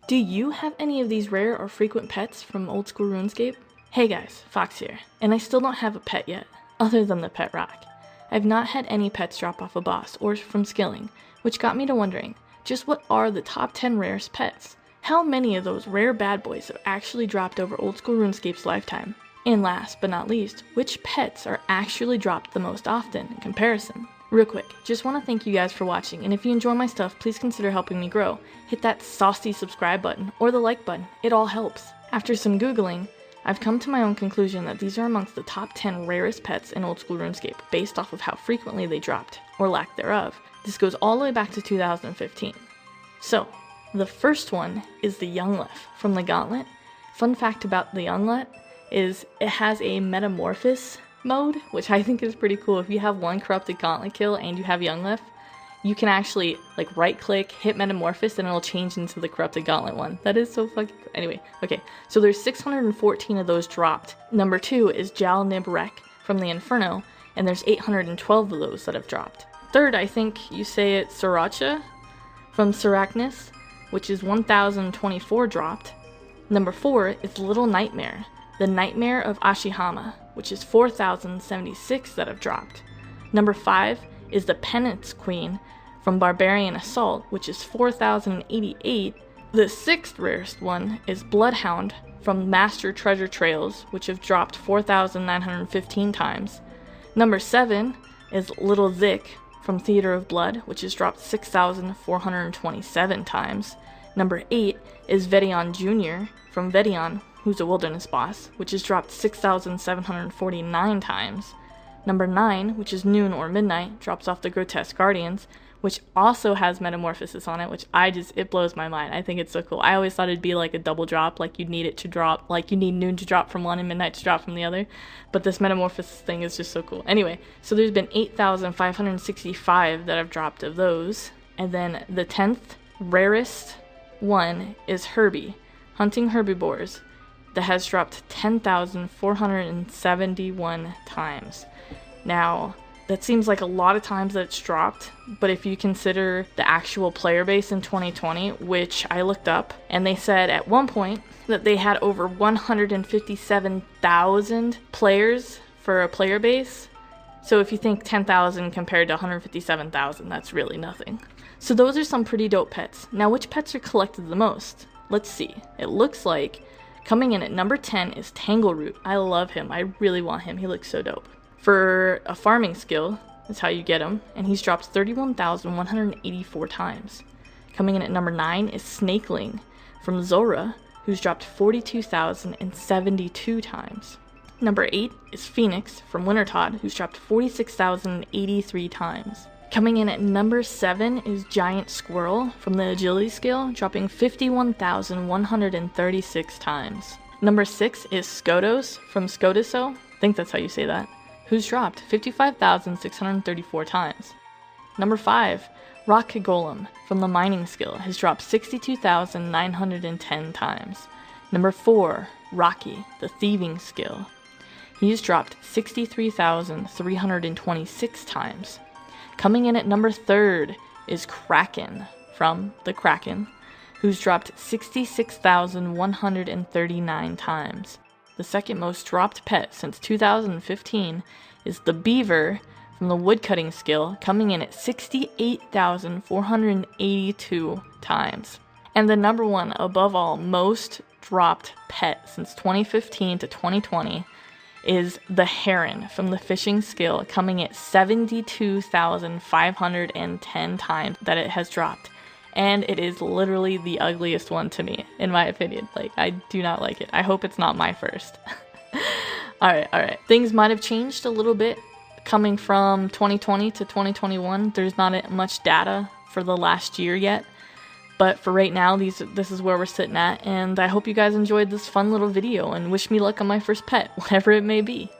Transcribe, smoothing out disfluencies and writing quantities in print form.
Do you have any of these rare or frequent pets from old school RuneScape? Hey guys, Foxx here, and I still don't have a pet yet, other than the pet rock. I've not had any pets drop off a boss or from skilling, which got me to wondering, just what are the top 10 rarest pets? How many of those rare bad boys have actually dropped over old school RuneScape's lifetime? And last but not least, which pets are actually dropped the most often in comparison? Real quick, just want to thank you guys for watching, and if you enjoy my stuff, please consider helping me grow. Hit that saucy subscribe button, or the like button, it all helps. After some googling, I've come to my own conclusion that these are amongst the top 10 rarest pets in old school RuneScape, based off of how frequently they dropped, or lack thereof. This goes all the way back to 2015. So, the first one is the Younglef from the Gauntlet. Fun fact about the Younglef is it has a metamorphosis mode, which I think is pretty cool. If you have one corrupted gauntlet kill and you have Younglef, you can actually like right click, hit metamorphosis, and it'll change into the corrupted gauntlet one. That is so fucking cool. Anyway, okay, so there's 614 of those dropped. Number 2 is Jal Nib Rek from the Inferno, and there's 812 of those that have dropped. Third, I think you say it's Sriracha from Sarachnis, which is 1024 dropped. Number 4 is Little Nightmare, the Nightmare of Ashihama, which is 4076 that have dropped. Number 5 is the Penance Queen from Barbarian Assault, which is 4088. The 6th rarest one is Bloodhound from Master Treasure Trails, which have dropped 4915 times. Number 7 is Little Zik from Theater of Blood, which has dropped 6427 times. Number 8 is Vedion Jr. from Vedion, who's a wilderness boss, which has dropped 6,749 times. Number 9, which is Noon or Midnight, drops off the Grotesque Guardians, which also has Metamorphosis on it, which it blows my mind. I think it's so cool. I always thought it'd be like a double drop, like you'd need it to drop, like you need Noon to drop from one and Midnight to drop from the other, but this Metamorphosis thing is just so cool. Anyway, so there's been 8,565 that have dropped of those, and then the 10th rarest one is Herbie, Hunting Herbivores, that has dropped 10,471 times. Now, that seems like a lot of times that it's dropped, but if you consider the actual player base in 2020, which I looked up, and they said at one point that they had over 157,000 players for a player base. So if you think 10,000 compared to 157,000, that's really nothing. So those are some pretty dope pets. Now, which pets are collected the most? Let's see. It looks like coming in at number 10 is Tangleroot. I love him. I really want him. He looks so dope. For a farming skill, that's how you get him, and he's dropped 31,184 times. Coming in at number 9 is Snakeling from Zora, who's dropped 42,072 times. Number 8 is Phoenix from Wintertodd, who's dropped 46,083 times. Coming in at number 7 is Giant Squirrel from the Agility skill, dropping 51,136 times. Number 6 is Skodos from Skodiso, I think that's how you say that, who's dropped 55,634 times. Number 5, Rock Golem from the Mining skill has dropped 62,910 times. Number 4, Rocky, the Thieving skill. He's dropped 63,326 times. Coming in at number 3 is Kraken from the Kraken, who's dropped 66,139 times. The second most dropped pet since 2015 is the Beaver from the Woodcutting skill, coming in at 68,482 times. And the number 1, above all, most dropped pet since 2015 to 2020 is the Heron from the Fishing skill, coming at 72,510 times that it has dropped. And it is literally the ugliest one to me, in my opinion. Like, I do not like it. I hope it's not my first. Alright. Things might have changed a little bit coming from 2020 to 2021. There's not much data for the last year yet. But for right now, this is where we're sitting at. And I hope you guys enjoyed this fun little video and wish me luck on my first pet, whatever it may be.